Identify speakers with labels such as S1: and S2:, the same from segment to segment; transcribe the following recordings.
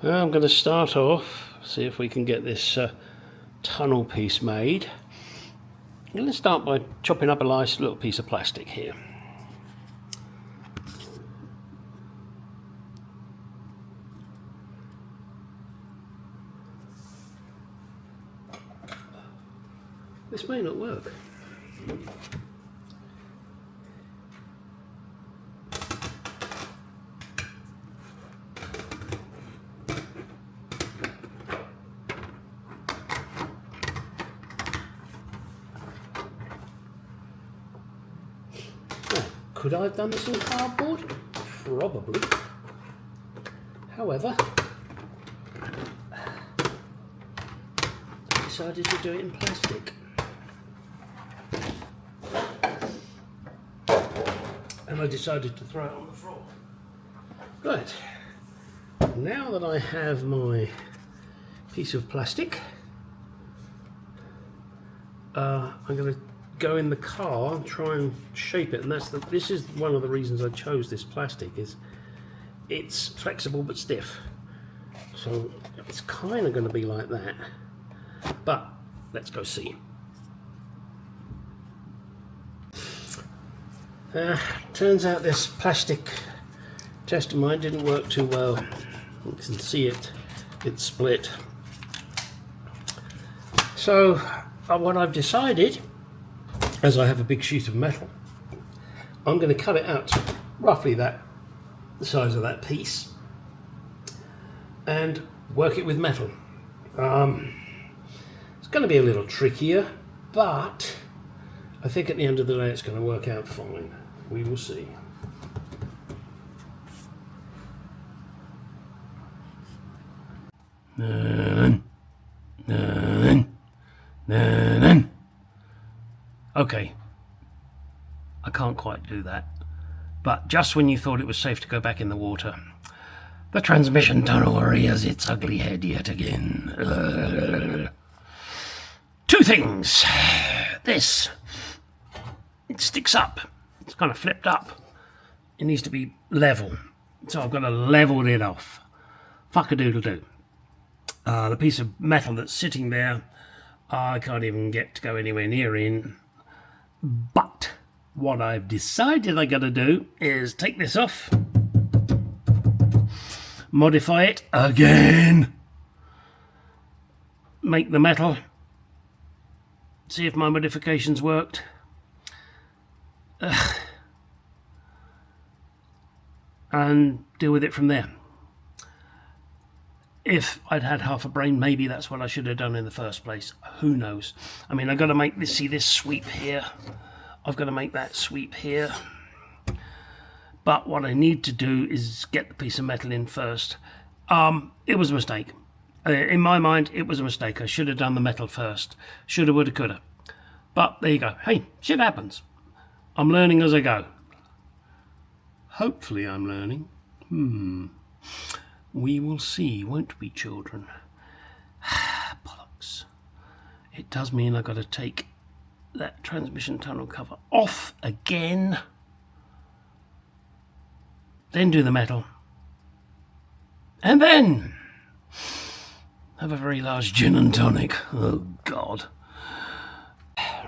S1: Well, I'm going to start off, see if we can get this tunnel piece made. I'm going to start by chopping up a nice little piece of plastic here. This may not work. Could I have done this in cardboard? Probably. However, I decided to do it in plastic. And I decided to throw it on the floor. Right. Now that I have my piece of plastic, I'm going to go in the car and try and shape it, and this is one of the reasons I chose this plastic. Is it's flexible but stiff, so it's kind of going to be like that, but let's go see. Turns out this plastic test of mine didn't work too well. You can see it's split. So what I've decided, as I have a big sheet of metal, I'm going to cut it out to roughly the size of that piece and work it with metal. It's going to be a little trickier, but I think at the end of the day it's going to work out fine. We will see. Okay, I can't quite do that, but just when you thought it was safe to go back in the water, the transmission tunnel rears its ugly head yet again. Two things. This, it sticks up, it's kind of flipped up, it needs to be level, so I've got to level it off. Fuck-a-doodle-doo. The piece of metal that's sitting there, I can't even get to go anywhere near in. But what I've decided I gotta do is take this off, modify it again, make the metal, see if my modifications worked. And deal with it from there. If I'd had half a brain, maybe that's what I should have done in the first place. Who knows? I mean, I've got to make this, see this sweep here. I've got to make that sweep here. But what I need to do is get the piece of metal in first. It was a mistake. In my mind, it was a mistake. I should have done the metal first. Shoulda, woulda, coulda. But there you go. Hey, shit happens. I'm learning as I go. Hopefully I'm learning. We will see, won't we, children? Bollocks. It does mean I've got to take that transmission tunnel cover off again. Then do the metal. And then have a very large gin and tonic. Oh, God.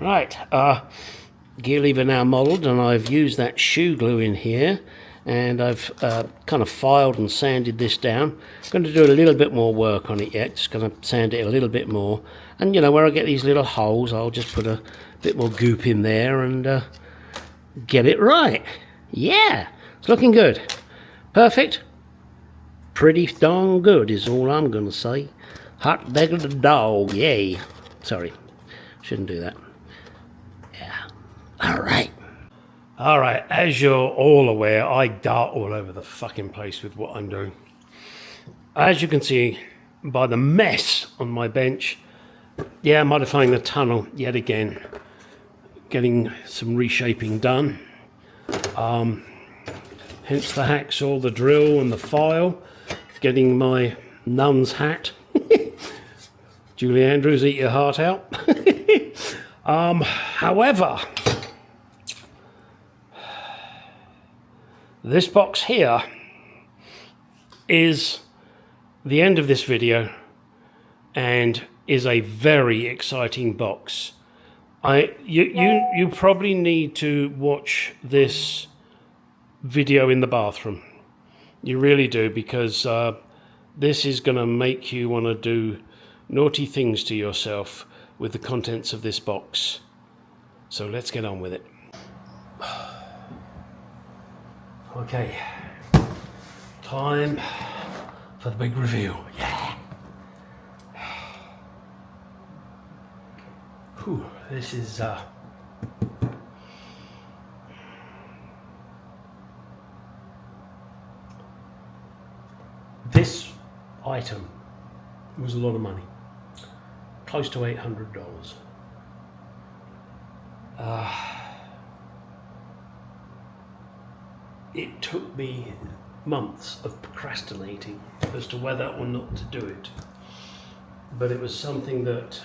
S1: Right, gear lever now modelled, and I've used that shoe glue in here. And I've kind of filed and sanded this down. I'm going to do a little bit more work on it yet, just going to sand it a little bit more. And you know, where I get these little holes, I'll just put a bit more goop in there and get it right. Yeah, it's looking good. Perfect. Pretty darn good is all I'm going to say. Hot diggity dog, yay. Sorry, shouldn't do that. Yeah, all right. Alright, as you're all aware, I dart all over the fucking place with what I'm doing. As you can see by the mess on my bench, yeah, modifying the tunnel yet again, getting some reshaping done. Hence the hacksaw, the drill and the file, getting my nun's hat. Julie Andrews, eat your heart out. However, this box here is the end of this video and is a very exciting box. You probably need to watch this video in the bathroom. You really do, because this is going to make you want to do naughty things to yourself with the contents of this box. So let's get on with it. Okay, time for the big reveal. Yeah. Whew, this is this item was a lot of money, close to $800. It took me months of procrastinating as to whether or not to do it, but it was something that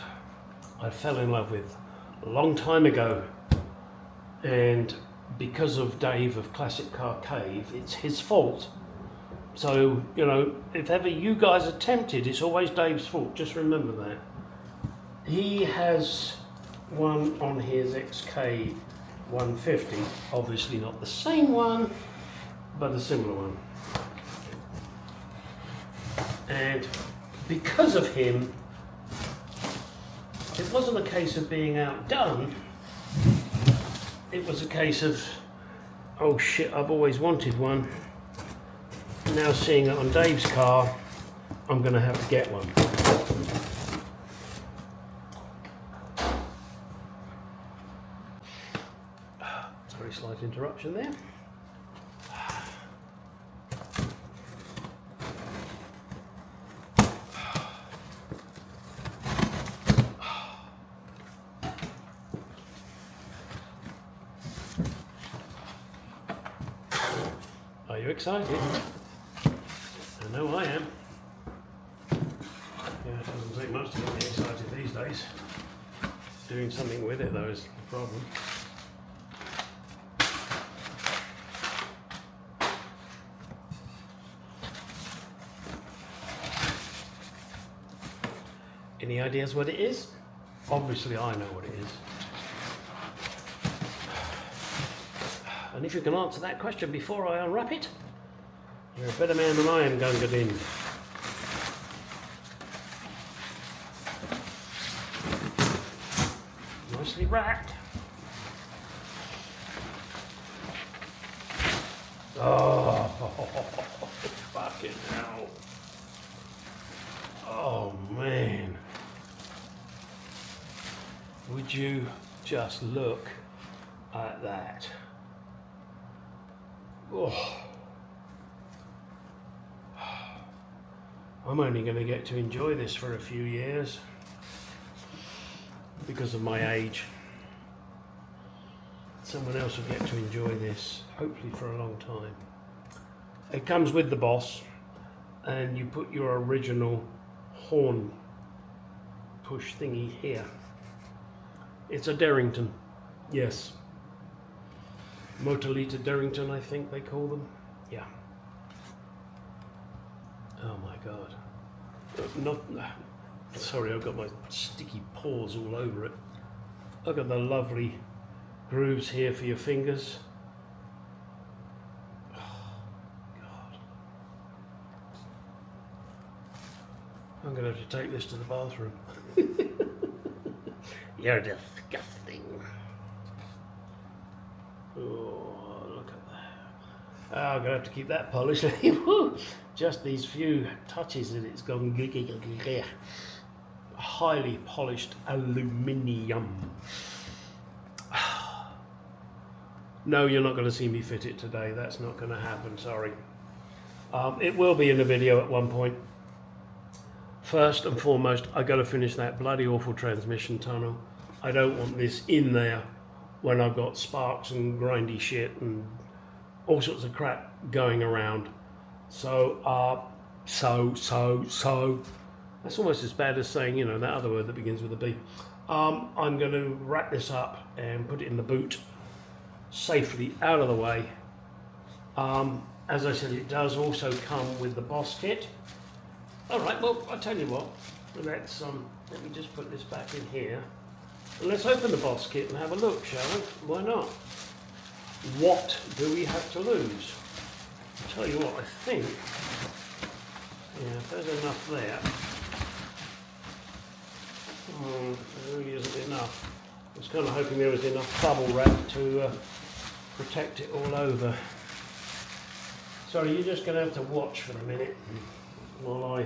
S1: I fell in love with a long time ago, and because of Dave of Classic Car Cave, it's his fault. So, you know, if ever you guys are tempted, it's always Dave's fault, just remember that. He has one on his XK 150, obviously not the same one, but a similar one. And because of him, it wasn't a case of being outdone, it was a case of, oh shit, I've always wanted one. Now seeing it on Dave's car, I'm going to have to get one. Very slight interruption there. Are you excited? I know I am. Yeah, it doesn't take much to get me excited these days. Doing something with it though is the problem. Any ideas what it is? Obviously I know what it is. And if you can answer that question before I unwrap it, you're a better man than I am, Gunga Din. Nicely wrapped. Oh, fucking hell. Oh, man. Would you just look at that? Oh. I'm only going to get to enjoy this for a few years because of my age. Someone else will get to enjoy this, hopefully for a long time. It comes with the boss, and you put your original horn push thingy here. It's a Derrington, yes. Motor-liter Derrington, I think they call them. Yeah. Oh my god. Sorry, I've got my sticky paws all over it. Look at the lovely grooves here for your fingers. Oh, God. I'm going to have to take this to the bathroom. You're disgusting. Oh, look at that. Oh, I'm going to have to keep that polished. Just these few touches and it's gone highly polished aluminium. No, you're not going to see me fit it today. That's not going to happen, sorry. It will be in the video at one point. First and foremost, I got to finish that bloody awful transmission tunnel. I don't want this in there when I've got sparks and grindy shit and all sorts of crap going around. So, that's almost as bad as saying, you know, that other word that begins with a B. I'm going to wrap this up and put it in the boot safely out of the way. As I said, it does also come with the boss kit, All right, well, I'll tell you what. Let's let me just put this back in here. And let's open the boss kit and have a look, shall we? Why not? What do we have to lose? I'll tell you what, I think, yeah, if there's enough there, there really isn't enough. I was kind of hoping there was enough bubble wrap to protect it all over. Sorry, you're just going to have to watch for a minute while I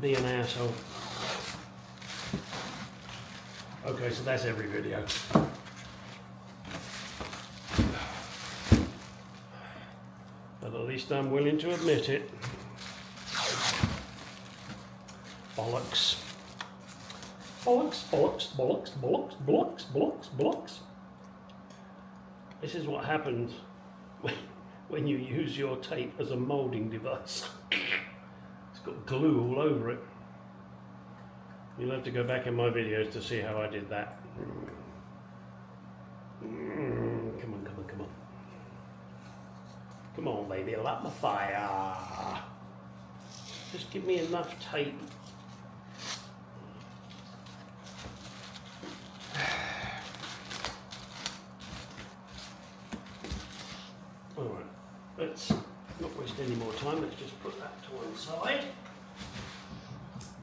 S1: be an asshole. Okay, so that's every video. But at least I'm willing to admit it. Bollocks. Bollocks, bollocks, bollocks, bollocks, bollocks, bollocks, bollocks. This is what happens when you use your tape as a moulding device. It's got glue all over it. You'll have to go back in my videos to see how I did that. Come on, come on, come on. Come on, baby, light my fire. Just give me enough tape. Alright, let's not waste any more time. Let's just put that to one side.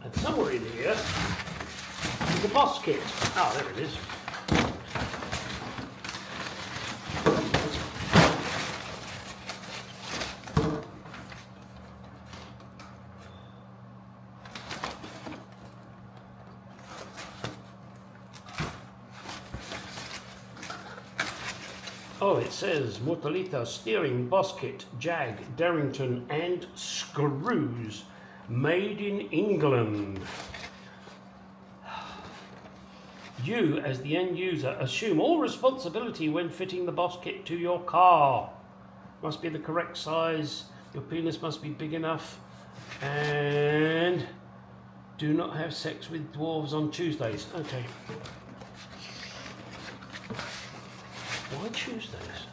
S1: And somewhere in here is the boss kit. Oh, there it is. Oh, it says Mortalita steering boss kit, Jag, Darrington and screws. Made in England. You, as the end user, assume all responsibility when fitting the boss kit to your car. Must be the correct size, your penis must be big enough, and do not have sex with dwarves on Tuesdays. Okay. Why Tuesdays?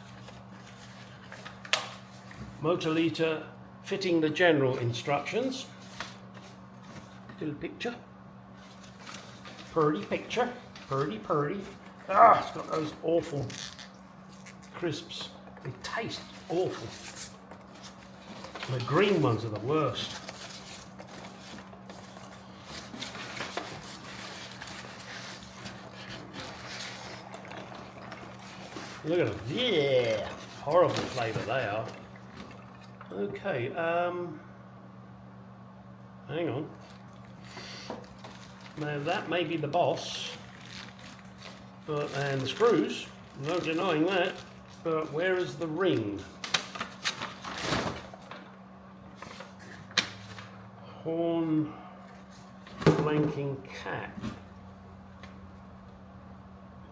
S1: Motor fitting the general instructions. Little picture. Purdy picture. Purdy, purdy. Ah, it's got those awful crisps. They taste awful. The green ones are the worst. Look at them. Yeah. Horrible flavour they are. Okay, hang on. Now that may be the boss, and the screws, no denying that, but where is the ring? Horn flanking cap.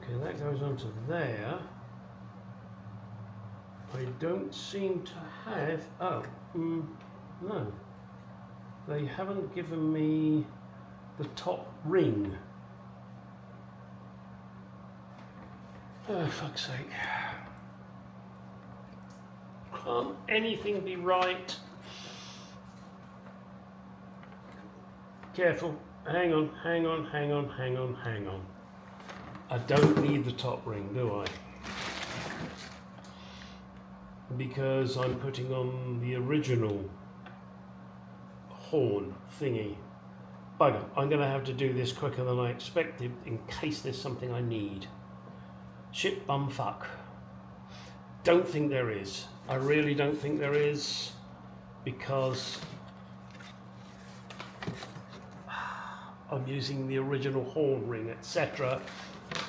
S1: Okay, that goes onto there. I don't seem to have, no. They haven't given me the top ring. Oh, fuck's sake. Can't anything be right? Careful. Hang on, hang on, hang on, hang on, hang on. I don't need the top ring, do I? Because I'm putting on the original horn thingy. Bugger, I'm going to have to do this quicker than I expected in case there's something I need. Shit bum fuck. Don't think there is. I really don't think there is, because I'm using the original horn ring, etc.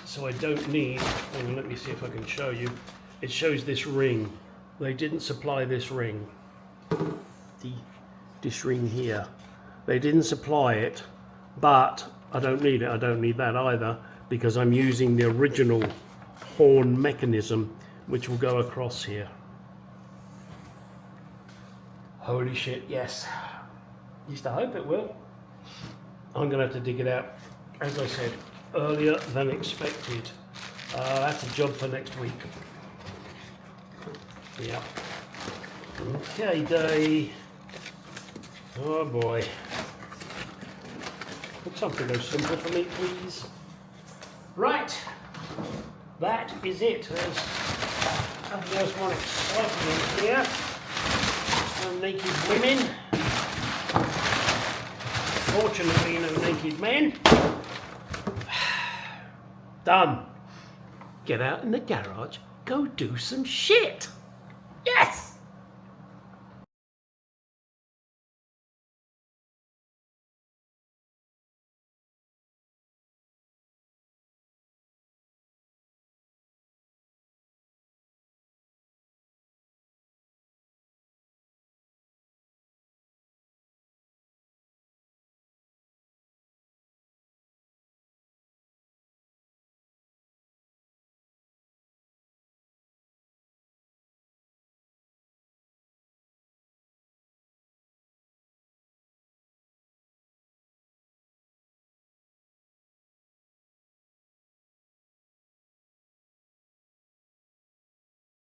S1: So I don't need, and let me see if I can show you. It shows this ring. They didn't supply this ring. This ring here. They didn't supply it, but I don't need it. I don't need that either, because I'm using the original horn mechanism, which will go across here. Holy shit, yes. Used to hope it will. I'm going to have to dig it out, as I said, earlier than expected. That's a job for next week. Yeah. Okay, day. Oh boy. Could something go simple for me, please? Right. That is it. There's nothing else more exciting in here. No naked women. Fortunately, no naked men. Done. Get out in the garage, go do some shit. Yes!